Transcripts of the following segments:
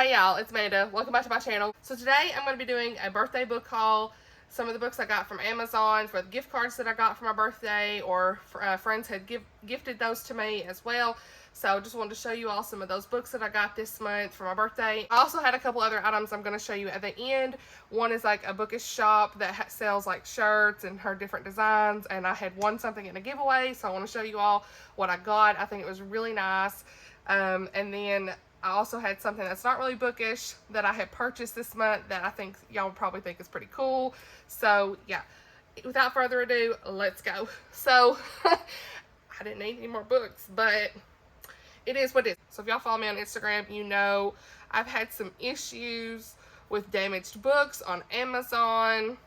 Hey y'all, it's Amanda. Welcome back to my channel. So today I'm going to be doing a birthday book haul. Some of the books I got from Amazon for the gift cards that I got for my birthday, or friends had gifted those to me as well. So just wanted to show you all some of those books that I got this month for my birthday. I also had a couple other items I'm going to show you at the end. One is like a bookish shop that sells like shirts and her different designs, and I had won something in a giveaway, so I want to show you all what I got. I think it was really nice. And then I also had something that's not really bookish that I had purchased this month that I think y'all would probably think is pretty cool. So yeah, without further ado, let's go. So I didn't need any more books, but it is what it is. So if y'all follow me on Instagram, you know I've had some issues with damaged books on Amazon.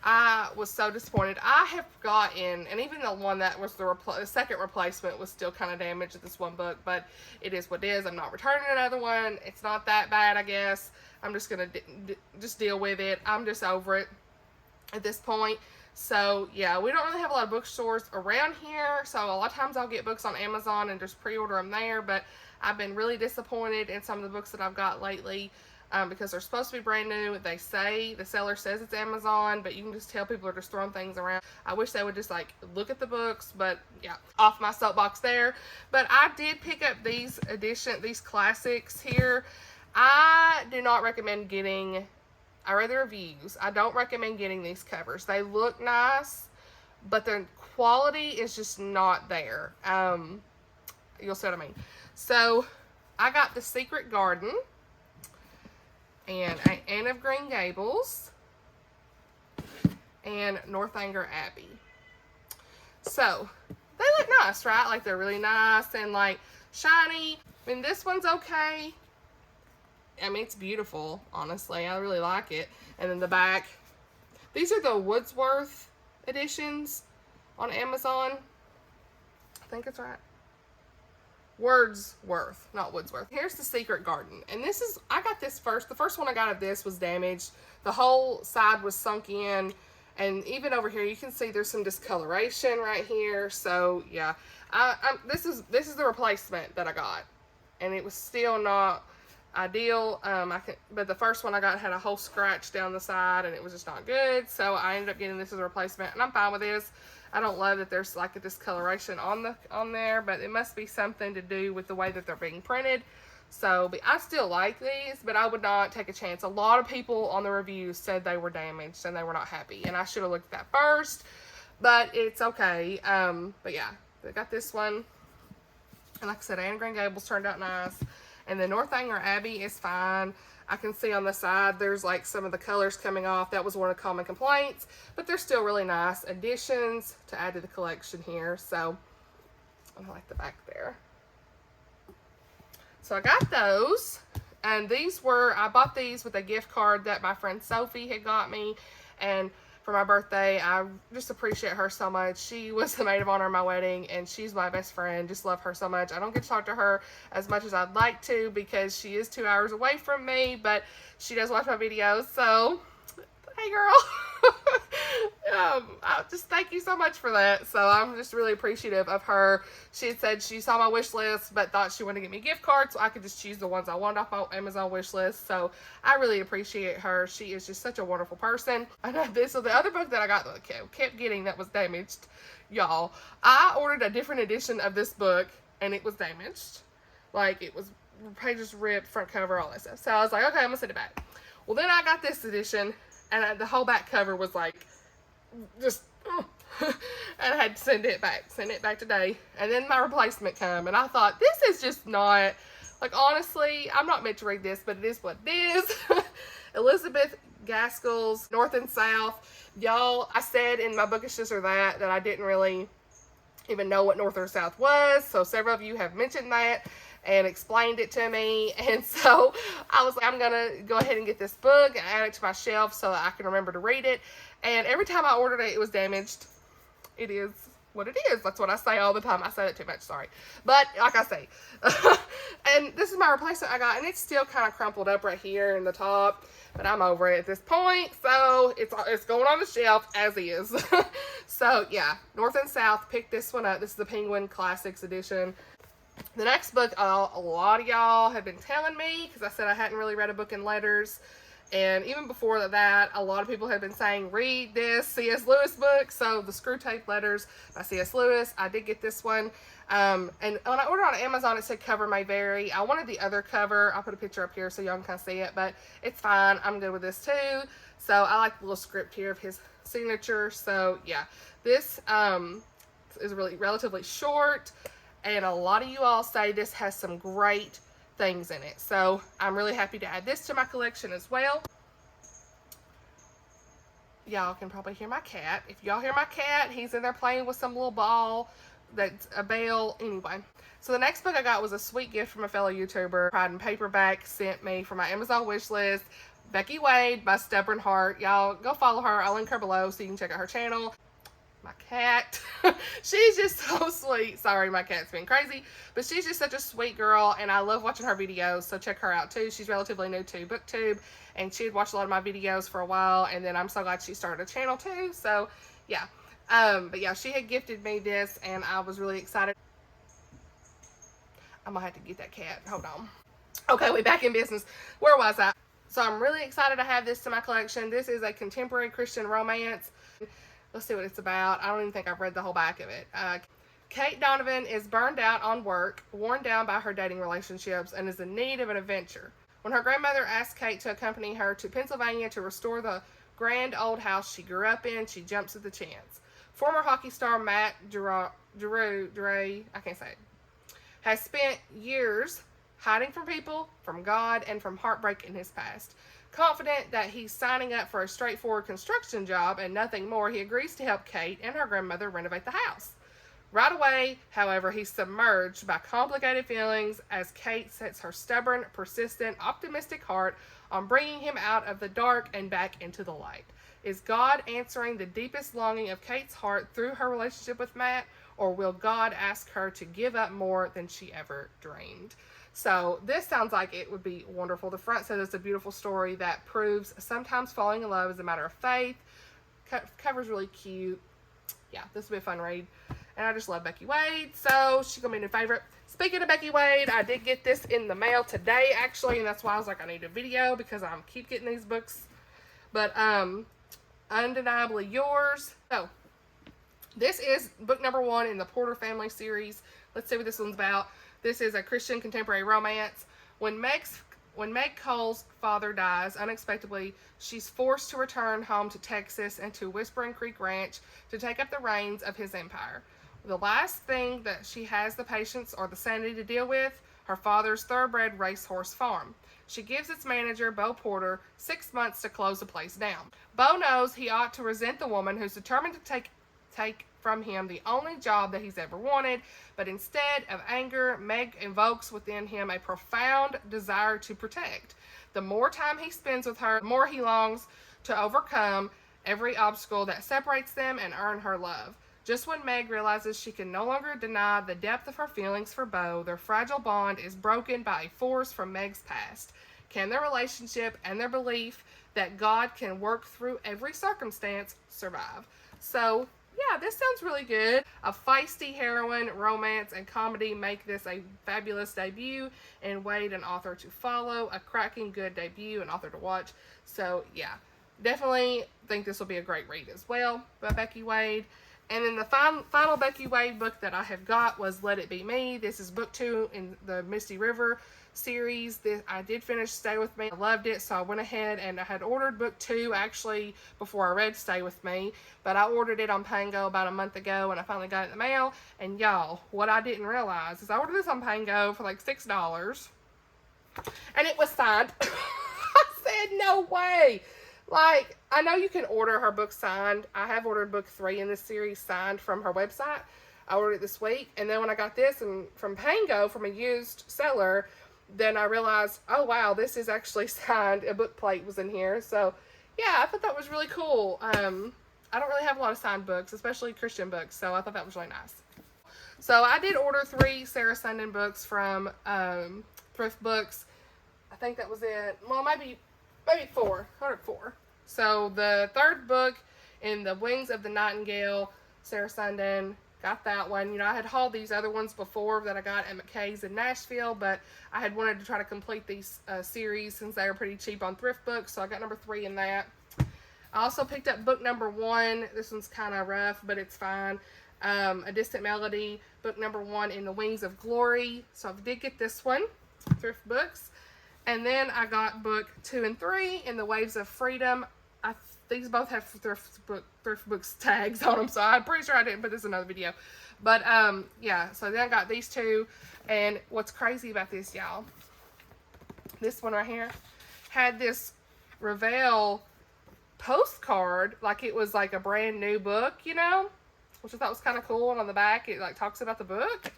I was so disappointed. I have gotten, and even the one that was the second replacement was still kind of damaged at this one book, but it is what it is. I'm not returning another one. It's not that bad, I guess. I'm just going to just deal with it. I'm just over it at this point. So, yeah, we don't really have a lot of bookstores around here, so a lot of times I'll get books on Amazon and just pre-order them there, but I've been really disappointed in some of the books that I've got lately. Because they're supposed to be brand new. They say, the seller says it's Amazon, but you can just tell people are just throwing things around. I wish they would just like look at the books, but yeah, off my soapbox there. But I did pick up these classics here. I do not recommend getting, I read the reviews, I don't recommend getting these covers. They look nice, but the quality is just not there. You'll see what I mean. So I got The Secret Garden and Anne of Green Gables, and Northanger Abbey. So, they look nice, right? Like, they're really nice and, like, shiny. I mean, this one's okay. I mean, it's beautiful, honestly. I really like it. And then the back. These are the Wordsworth editions on Amazon. I think it's right. Wordsworth, not Woodsworth. Here's The Secret Garden, and this is, I got this first. The first one I got of this was damaged. The whole side was sunk in, and even over here you can see there's some discoloration right here. So yeah, this is the replacement that I got, and it was still not ideal. But the first one I got had a whole scratch down the side, and it was just not good. So I ended up getting this as a replacement, and I'm fine with this. I don't love that there's like a discoloration on there, but it must be something to do with the way that they're being printed. So, but I still like these, but I would not take a chance. A lot of people on the reviews said they were damaged and they were not happy, and I should have looked at that first, but it's okay. But yeah, I got this one, and like I said, Anne of Green Gables turned out nice, and the Northanger Abbey is fine. I can see on the side there's like some of the colors coming off. That was one of the common complaints, but they're still really nice additions to add to the collection here. So I like the back there. So I got those, and these were, I bought these with a gift card that my friend Sophie had got me, and for my birthday. I just appreciate her so much. She was the maid of honor at my wedding, and she's my best friend. Just love her so much. I don't get to talk to her as much as I'd like to because she is 2 hours away from me, but she does watch my videos, so hey girl. I just thank you so much for that. So I'm just really appreciative of her. She had said she saw my wish list but thought she wanted to get me gift cards so I could just choose the ones I wanted off my Amazon wish list. So I really appreciate her. She is just such a wonderful person. I know this. So the other book that I got that I kept getting that was damaged, y'all, I ordered a different edition of this book and it was damaged. Like, it was pages ripped, front cover, all that stuff. So I was like, okay, I'm gonna send it back. Well, then I got this edition, and the whole back cover was like, just, and I had to send it back today. And then my replacement came, and I thought, this is just not, like, honestly, I'm not meant to read this, but it is what it is. Elizabeth Gaskell's North and South. Y'all, I said in my bookishness or that I didn't really even know what North or South was, so several of you have mentioned that and explained it to me, and so I was like, I'm gonna go ahead and get this book and add it to my shelf so that I can remember to read it. And every time I ordered it, it was damaged. It is what it is. That's what I say all the time. I said it too much, sorry. But like I say, and this is my replacement I got, and it's still kind of crumpled up right here in the top, but I'm over it at this point, so it's going on the shelf as is. So yeah, North and South, picked this one up. This is the Penguin Classics edition. The next book, a lot of y'all have been telling me, because I said I hadn't really read a book in letters. And even before that, a lot of people have been saying, read this C.S. Lewis book. So, The Screwtape Letters by C.S. Lewis. I did get this one. And when I ordered on Amazon, it said cover may vary. I wanted the other cover. I'll put a picture up here so y'all can kind of see it. But it's fine. I'm good with this too. So, I like the little script here of his signature. So, yeah. This is really relatively short. And a lot of you all say this has some great things in it. So I'm really happy to add this to my collection as well. Y'all can probably hear my cat. If y'all hear my cat, he's in there playing with some little ball that's a bell. Anyway, so the next book I got was a sweet gift from a fellow YouTuber. Pride and Paperback sent me for my Amazon wish list. Becky Wade by Stubborn Heart. Y'all go follow her. I'll link her below so you can check out her channel. My cat, she's just so sweet. Sorry, my cat's been crazy, but she's just such a sweet girl, and I love watching her videos, so check her out too. She's relatively new to Booktube, and she had watched a lot of my videos for a while, and then I'm so glad she started a channel too. So yeah, but yeah, she had gifted me this, and I was really excited. I'm gonna have to get that cat. Hold on. Okay, we back in business. Where was I? So I'm really excited to have this to my collection. This is a contemporary Christian romance. Let's see what it's about. I don't even think I've read the whole back of it. Kate Donovan is burned out on work, worn down by her dating relationships, and is in need of an adventure. When her grandmother asks Kate to accompany her to Pennsylvania to restore the grand old house she grew up in, she jumps at the chance. Former hockey star Matt I can't say it, has spent years hiding from people, from God, and from heartbreak in his past. Confident that he's signing up for a straightforward construction job and nothing more, he agrees to help Kate and her grandmother renovate the house. Right away, however, he's submerged by complicated feelings as Kate sets her stubborn, persistent, optimistic heart on bringing him out of the dark and back into the light. Is God answering the deepest longing of Kate's heart through her relationship with Matt, or will God ask her to give up more than she ever dreamed? So this sounds like it would be wonderful. The front says it's a beautiful story that proves sometimes falling in love is a matter of faith. Cover's really cute. Yeah, this will be a fun read. And I just love Becky Wade, so she's going to be a new favorite. Speaking of Becky Wade, I did get this in the mail today, actually, and that's why I was like, I need a video because I keep getting these books. But, Undeniably Yours. So, this is book number 1 in the Porter family series. Let's see what this one's about. This is a Christian contemporary romance. When Meg Cole's father dies unexpectedly, she's forced to return home to Texas and to Whispering Creek Ranch to take up the reins of his empire. The last thing that she has the patience or the sanity to deal with, her father's thoroughbred racehorse farm. She gives its manager, Bo Porter, 6 months to close the place down. Bo knows he ought to resent the woman who's determined to take from him the only job that he's ever wanted, but instead of anger, Meg invokes within him a profound desire to protect. The more time he spends with her, the more he longs to overcome every obstacle that separates them and earn her love. Just when Meg realizes she can no longer deny the depth of her feelings for Bo, their fragile bond is broken by a force from Meg's past. Can their relationship and their belief that God can work through every circumstance survive? So, yeah, this sounds really good. A feisty heroine, romance, and comedy make this a fabulous debut, and Wade an author to follow. A cracking good debut, an author to watch. So, yeah, definitely think this will be a great read as well by Becky Wade. And then the final Becky Wade book that I have got was Let It Be Me. This is book 2 in the Misty River series. I did finish Stay With Me. I loved it, so I went ahead and I had ordered book 2 actually before I read Stay With Me, but I ordered it on Pango about a month ago and I finally got it in the mail. And y'all, what I didn't realize is I ordered this on Pango for like $6 and it was signed. I said, no way. Like, I know you can order her book signed. I have ordered book 3 in this series signed from her website. I ordered it this week, and then when I got this from Pango, from a used seller, then I realized, oh wow, this is actually signed. A book plate was in here. So, yeah, I thought that was really cool. I don't really have a lot of signed books, especially Christian books, so I thought that was really nice. So, I did order 3 Sarah Sundin books from Thrift Books. I think that was it. Well, maybe 4. I ordered 4. So, the third book in the Wings of the Nightingale, Sarah Sundin, got that one. You know, I had hauled these other ones before that I got at McKay's in Nashville, but I had wanted to try to complete these series since they were pretty cheap on thrift books, so I got number 3 in that. I also picked up book number 1. This one's kind of rough, but it's fine. A Distant Melody, book number 1 in the Wings of Glory. So I did get this one, thrift books. And then I got book 2 and 3 in the Waves of Freedom. These both have thrift books tags on them, so I'm pretty sure I didn't put this in another video. But yeah, so then I got these 2. And what's crazy about this, y'all, this one right here had this Reveal postcard, like it was like a brand new book, you know, which I thought was kind of cool. And on the back it like talks about the book.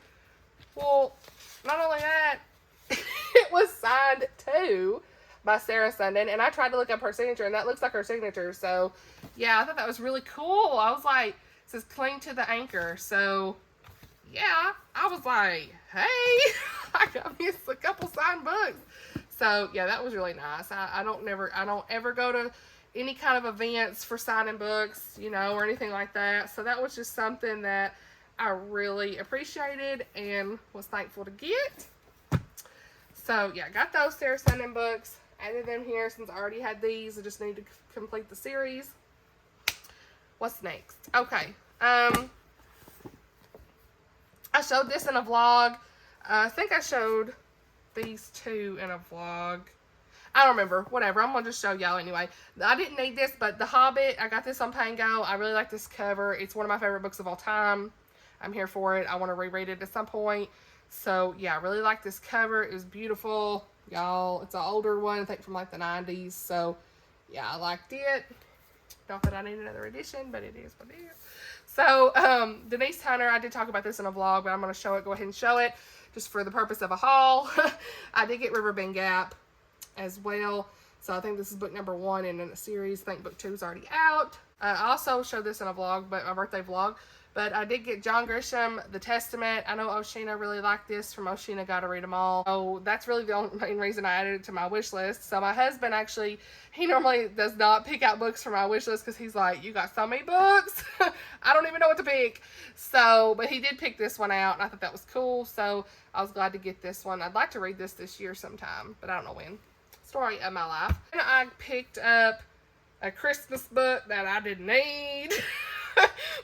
Well, not only that, it was signed too by Sarah Sundin, and I tried to look up her signature, and that looks like her signature. So yeah, I thought that was really cool. I was like, it says cling to the anchor. So yeah, I was like, hey, I got me a couple signed books. So yeah, that was really nice. I don't ever go to any kind of events for signing books, you know, or anything like that. So that was just something that I really appreciated and was thankful to get. So yeah, got those Sarah Sundin books. Added them here since I already had these. I just need to complete the series. What's next? Okay. I showed this in a vlog. I think I showed these 2 in a vlog. I don't remember. Whatever. I'm going to just show y'all anyway. I didn't need this, but The Hobbit, I got this on Pango. I really like this cover. It's one of my favorite books of all time. I'm here for it. I want to reread it at some point. So, yeah, I really like this cover. It was beautiful. Y'all, it's an older one, I think from like the 90s. So, yeah, I liked it. Not that I need another edition, but it is what it is. So, Denise Hunter, I did talk about this in a vlog, but I'm going to show it. Go ahead and show it just for the purpose of a haul. I did get Riverbend Gap as well. So, I think this is book number 1 in a series. I think book 2 is already out. I also showed this in a vlog, but my birthday vlog. But I did get John Grisham, The Testament. I know Oceana really liked this from Oceana. Gotta read them all. So that's really the only main reason I added it to my wish list. So my husband actually, he normally does not pick out books for my wish list because he's like, you got so many books. I don't even know what to pick. So, but he did pick this one out, and I thought that was cool. So I was glad to get this one. I'd like to read this year sometime, but I don't know when. Story of my life. And I picked up a Christmas book that I didn't need.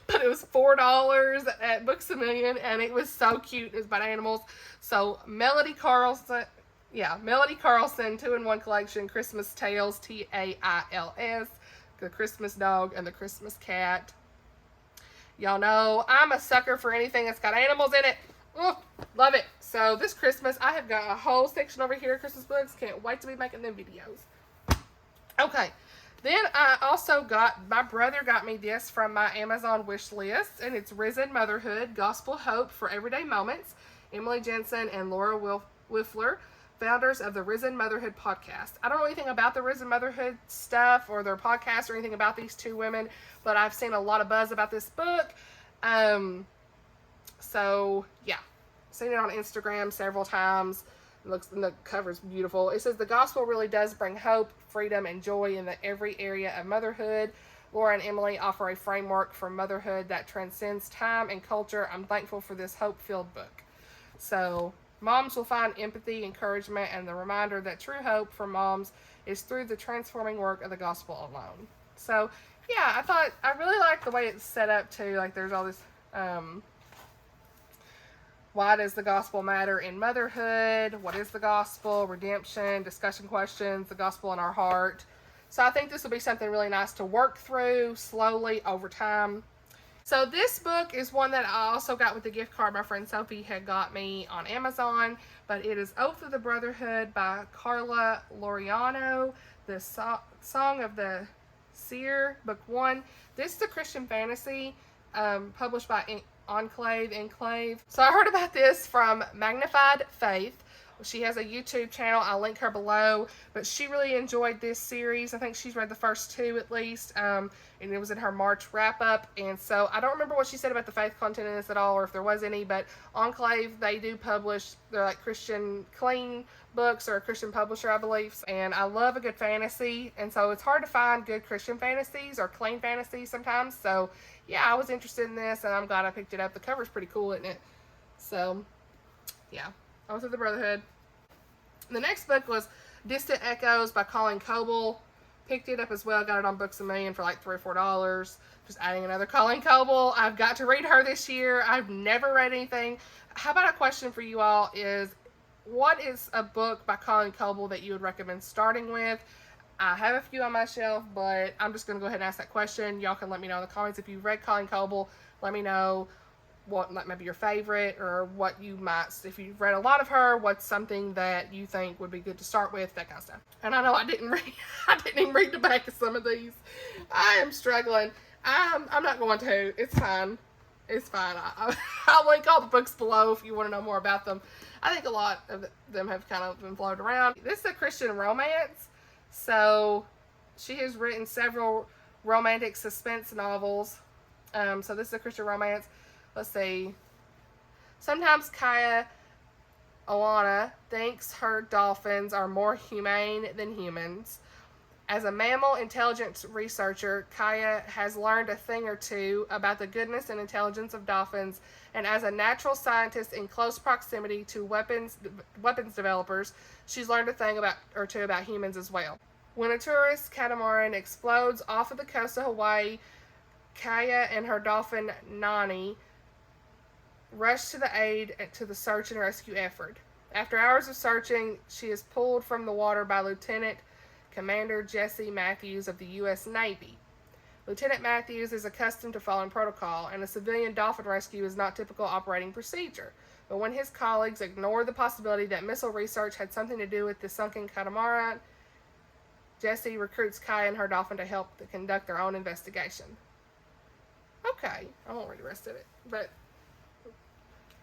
But it was $4 at Books A Million, and it was so cute. It was about animals. So Melody Carlson, 2-in-1 collection, Christmas Tales, Tails, the Christmas dog and the Christmas cat. Y'all know I'm a sucker for anything that's got animals in it. Ooh, love it. So this Christmas, I have got a whole section over here of Christmas books. Can't wait to be making them videos. Okay. Then I also got, my brother got me this from my Amazon wish list, and it's Risen Motherhood, Gospel Hope for Everyday Moments. Emily Jensen and Laura Wiffler, founders of the Risen Motherhood podcast. I don't know anything about the Risen Motherhood stuff or their podcast or anything about these 2 women, but I've seen a lot of buzz about this book. So yeah, seen it on Instagram several times. Looks, and the cover's beautiful. It says the gospel really does bring hope, freedom, and joy in every area of motherhood. Laura and Emily offer a framework for motherhood that transcends time and culture. I'm thankful for this hope-filled book. So moms will find empathy, encouragement, and the reminder that true hope for moms is through the transforming work of the gospel alone. So yeah, I really like the way it's set up too. Like there's all this why does the gospel matter in motherhood? What is the gospel? Redemption, discussion questions, the gospel in our heart. So I think this will be something really nice to work through slowly over time. So this book is one that I also got with the gift card my friend Sophie had got me on Amazon. But it is Oath of the Brotherhood by Carla Laureano. The Song of the Seer, book 1. This is a Christian fantasy published by Enclave. So I heard about this from Magnified Faith She has a YouTube channel. I'll link her below. But she really enjoyed this series. I think she's read the first 2 at least. And it was in her March wrap-up. And so I don't remember what she said about the faith content in this at all, or if there was any. But Enclave, they do publish, they're like Christian clean books, or a Christian publisher, I believe. And I love a good fantasy. And so it's hard to find good Christian fantasies or clean fantasies sometimes. So yeah, I was interested in this, and I'm glad I picked it up. The cover's pretty cool, isn't it? So yeah, I was at the Brotherhood. The next book was Distant Echoes by Colleen Coble. Picked it up as well. Got it on Books A Million for like $3 or $4. Just adding another Colleen Coble. I've got to read her this year. I've never read anything. How about a question for you all is, what is a book by Colleen Coble that you would recommend starting with? I have a few on my shelf, but I'm just going to go ahead and ask that question. Y'all can let me know in the comments if you've read Colleen Coble. Let me know what might be your favorite, or what you might, if you've read a lot of her, what's something that you think would be good to start with, that kind of stuff. And I know I didn't even read the back of some of these. I am struggling. I'm not going to. It's fine. It's fine. I'll link all the books below if you want to know more about them. I think a lot of them have kind of been floated around. This is a Christian romance. So she has written several romantic suspense novels. So this is a Christian romance. Let's see. Sometimes Kaya Oana thinks her dolphins are more humane than humans. As a mammal intelligence researcher, Kaya has learned a thing or two about the goodness and intelligence of dolphins, and as a natural scientist in close proximity to weapons developers, she's learned a thing or two about humans as well. When a tourist catamaran explodes off of the coast of Hawaii, Kaya and her dolphin Nani rush to the aid to the search and rescue effort. After hours of searching, she is pulled from the water by Lieutenant Commander Jesse Matthews of the U.S. Navy. Lieutenant Matthews is accustomed to following protocol, and a civilian dolphin rescue is not typical operating procedure. But when his colleagues ignore the possibility that missile research had something to do with the sunken catamaran, Jesse recruits Kaya and her dolphin to help conduct their own investigation. Okay, I won't read the rest of it, but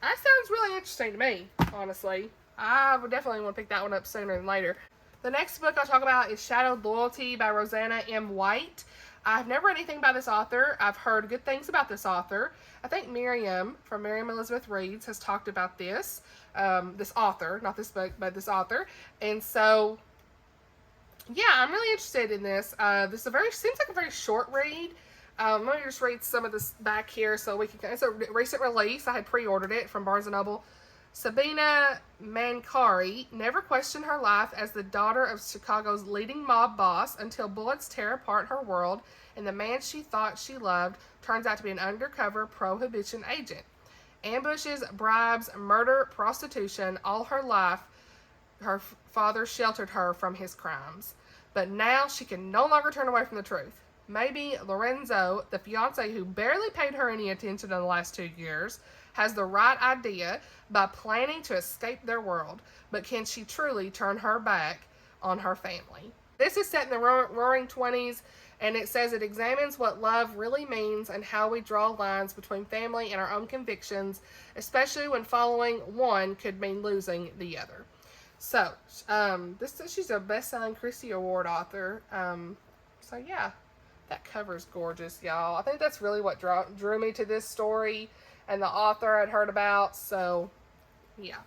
that sounds really interesting to me, honestly. I would definitely want to pick that one up sooner than later. The next book I'll talk about is Shadowed Loyalty by Roseanna M. White. I've never read anything by this author. I've heard good things about this author. I think Miriam from Miriam Elizabeth Reads has talked about this. This author, not this book, but this author. And so, yeah, I'm really interested in this. This seems like a very short read. Let me just read some of this back here so we can. It's a recent release. I had pre-ordered it from Barnes & Noble. Sabina Mankari never questioned her life as the daughter of Chicago's leading mob boss until bullets tear apart her world, and the man she thought she loved turns out to be an undercover prohibition agent. Ambushes, bribes, murder, prostitution, all her life, her father sheltered her from his crimes. But now she can no longer turn away from the truth. Maybe Lorenzo, the fiance who barely paid her any attention in the last 2 years, has the right idea by planning to escape their world, but can she truly turn her back on her family? This is set in the roaring 20s, and it says it examines what love really means and how we draw lines between family and our own convictions, especially when following one could mean losing the other. So, she's a best-selling Christie Award author. So yeah, that cover's gorgeous, y'all. I think that's really what drew me to this story and the author I'd heard about. So yeah,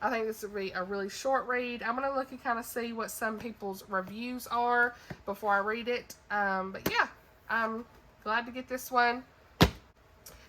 I think this would be a really short read. I'm going to look and kind of see what some people's reviews are before I read it. But yeah, I'm glad to get this one.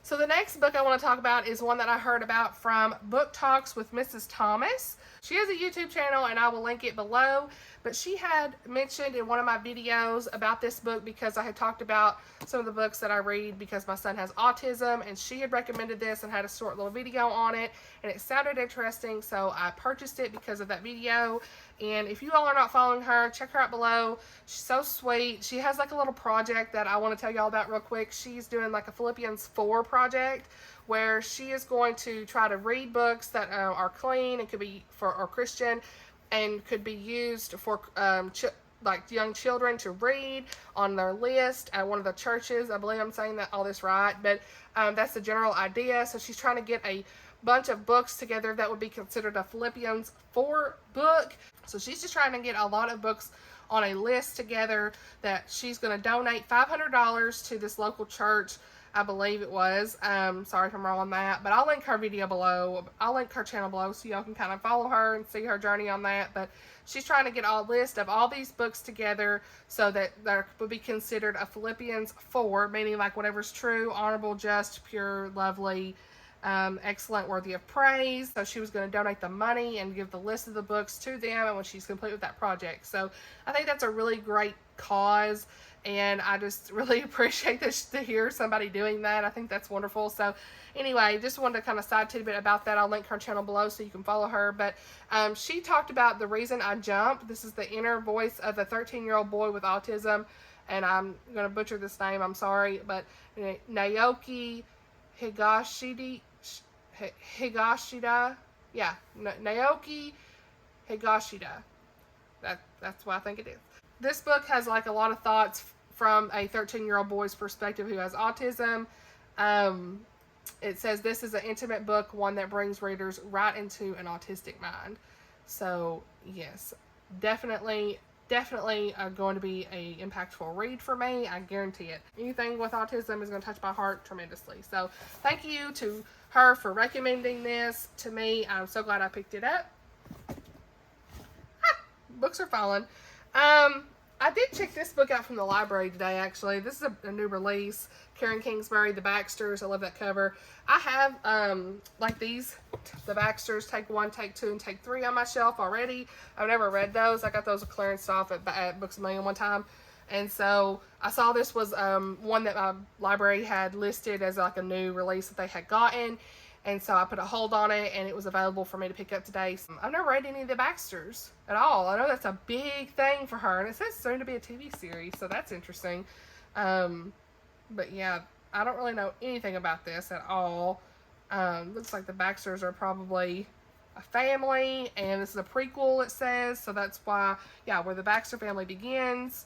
So the next book I want to talk about is one that I heard about from Book Talks with Mrs. Thomas. She has a YouTube channel, and I will link it below. But she had mentioned in one of my videos about this book because I had talked about some of the books that I read because my son has autism, and she had recommended this and had a short little video on it, and it sounded interesting, so I purchased it because of that video. And if you all are not following her, check her out below. She's so sweet. She has like a little project that I want to tell y'all about real quick. She's doing like a Philippians 4 project where she is going to try to read books that are clean and could be or Christian, and could be used for like young children to read on their list at one of the churches. I believe I'm saying all this right, but that's the general idea. So she's trying to get a bunch of books together that would be considered a Philippians 4 book. So she's just trying to get a lot of books on a list together that she's going to donate $500 to this local church. I believe it was. Sorry if I'm wrong on that, but I'll link her video below. I'll link her channel below so y'all can kind of follow her and see her journey on that. But she's trying to get a list of all these books together so that there would be considered a Philippians 4, meaning like whatever's true, honorable, just, pure, lovely, excellent, worthy of praise. So she was going to donate the money and give the list of the books to them and when she's complete with that project. So I think that's a really great cause, and I just really appreciate this to hear somebody doing that. I think that's wonderful. So anyway, just wanted to kind of side tidbit about that. I'll link her channel below so you can follow her. But she talked about the reason I jumped. This is the inner voice of a 13-year-old boy with autism, and I'm going to butcher this name, I'm sorry, but Naoki Higashida, Naoki Higashida. That's what I think it is. This book has like a lot of thoughts from a 13-year-old boy's perspective who has autism. It says this is an intimate book, one that brings readers right into an autistic mind. So yes, definitely going to be a impactful read for me. I guarantee it. Anything with autism is going to touch my heart tremendously. So thank you to her for recommending this to me. I'm so glad I picked it up. Books are falling. I did check this book out from the library today, actually. This is a new release. Karen Kingsbury, The Baxters. I love that cover. I have, like these, The Baxters, Take 1, Take 2, and Take 3 on my shelf already. I've never read those. I got those clearance off at Books A Million one time. And so I saw this was one that my library had listed as like a new release that they had gotten. And so I put a hold on it, and it was available for me to pick up today. So I've never read any of the Baxters at all. I know that's a big thing for her, and it says soon to be a TV series, so that's interesting. But yeah, I don't really know anything about this at all. Looks like the Baxters are probably a family, and this is a prequel, it says, so that's why, yeah, where the Baxter family begins.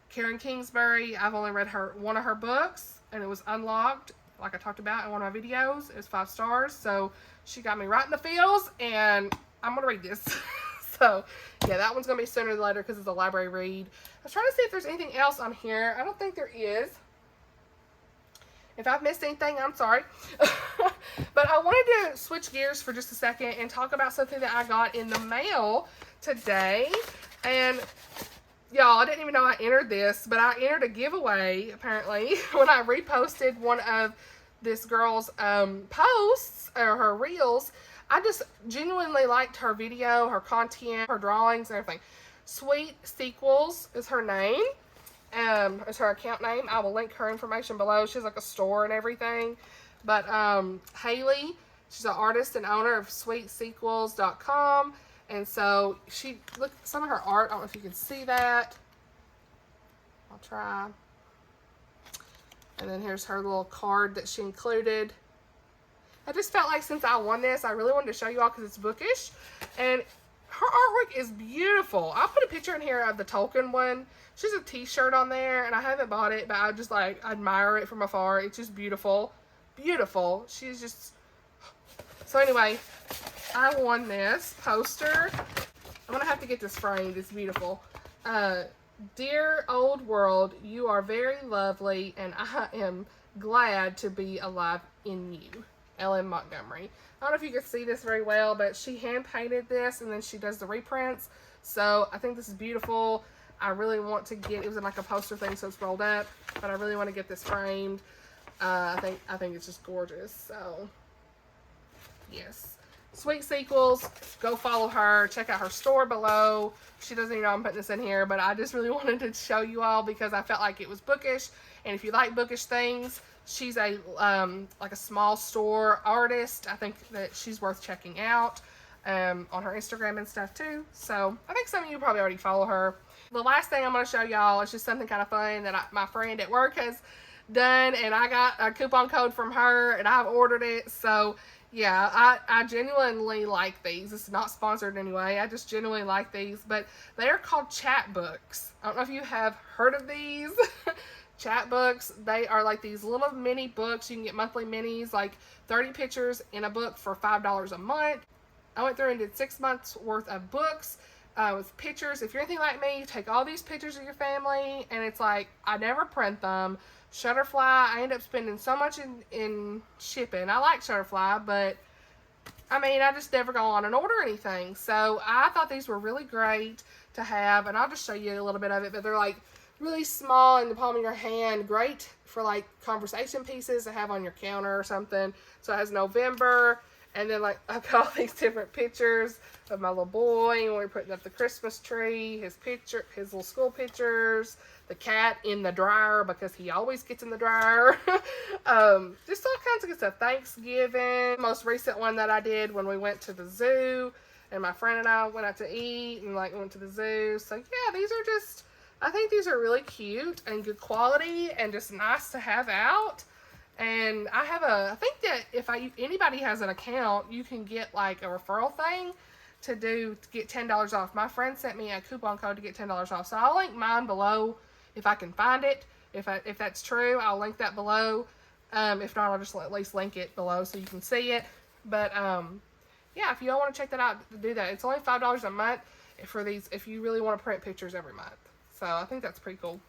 Karen Kingsbury, I've only read one of her books, and it was Unlocked, like I talked about in one of my videos. It was 5 stars, so she got me right in the feels, and I'm going to read this. So, yeah, that one's going to be sooner than later because it's a library read. I was trying to see if there's anything else on here. I don't think there is. If I've missed anything, I'm sorry. But I wanted to switch gears for just a second and talk about something that I got in the mail today. And y'all, I didn't even know I entered this, but I entered a giveaway, apparently, when I reposted one of this girl's posts, or her reels. I just genuinely liked her video, her content, her drawings, and everything. Sweet Sequels is her name. Is her account name. I will link her information below. She has like a store and everything. But Haley, she's an artist and owner of sweetsequels.com. And so look, some of her art, I don't know if you can see that. I'll try. And then here's her little card that she included. I just felt like since I won this, I really wanted to show you all because it's bookish. And her artwork is beautiful. I'll put a picture in here of the Tolkien one. She's a t-shirt on there, and I haven't bought it, but I just like admire it from afar. It's just beautiful. Beautiful. She's just... So anyway, I won this poster. I'm going to have to get this framed. It's beautiful. Dear old world, you are very lovely, and I am glad to be alive in you. Ellen Montgomery. I don't know if you can see this very well, but she hand painted this, and then she does the reprints. So I think this is beautiful. I really want to get, it was in like a poster thing, so it's rolled up, but I really want to get this framed. I think it's just gorgeous. So yes, Sweet Sequels, go follow her, check out her store below. She doesn't even know I'm putting this in here, but I just really wanted to show you all because I felt like it was bookish. And if you like bookish things, she's a like a small store artist. I think that she's worth checking out on her Instagram and stuff too. So I think some of you probably already follow her. The last thing I'm going to show y'all is just something kind of fun that my friend at work has done, and I got a coupon code from her, and I've ordered it. So yeah, I genuinely like these. It's not sponsored anyway. I just genuinely like these, but they're called chat books. I don't know if you have heard of these. chapbooks. They are like these little mini books. You can get monthly minis, like 30 pictures in a book for $5 a month. I went through and did 6 months worth of books with pictures. If you're anything like me, you take all these pictures of your family, and it's like, I never print them. Shutterfly, I end up spending so much in shipping. I like Shutterfly, but I mean, I just never go on and order anything. So I thought these were really great to have, and I'll just show you a little bit of it, but they're like really small in the palm of your hand. Great for like conversation pieces to have on your counter or something. So it has November, and then like I've got all these different pictures of my little boy when we're putting up the Christmas tree, his little school pictures, the cat in the dryer because he always gets in the dryer. Just all kinds of good stuff. Thanksgiving, most recent one that I did when we went to the zoo, and my friend and I went out to eat and like went to the zoo. So yeah, these are just, I think these are really cute and good quality and just nice to have out. And I think that if anybody has an account, you can get like a referral thing to get $10 off. My friend sent me a coupon code to get $10 off. So I'll link mine below if I can find it. If that's true, I'll link that below. If not, I'll just at least link it below so you can see it. But yeah, if you all want to check that out, do that. It's only $5 a month for these if you really want to print pictures every month. So I think that's pretty cool.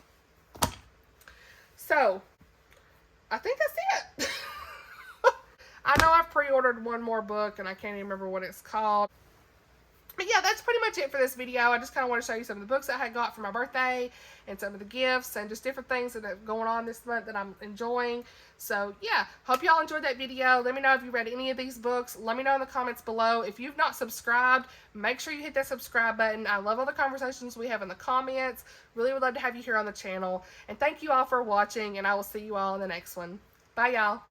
So I think that's it. I know I've pre-ordered one more book and I can't even remember what it's called. But yeah, that's pretty much it for this video. I just kind of want to show you some of the books I had got for my birthday and some of the gifts and just different things that are going on this month that I'm enjoying. So yeah, hope y'all enjoyed that video. Let me know if you read any of these books. Let me know in the comments below. If you've not subscribed, make sure you hit that subscribe button. I love all the conversations we have in the comments. Really would love to have you here on the channel. And thank you all for watching, and I will see you all in the next one. Bye, y'all.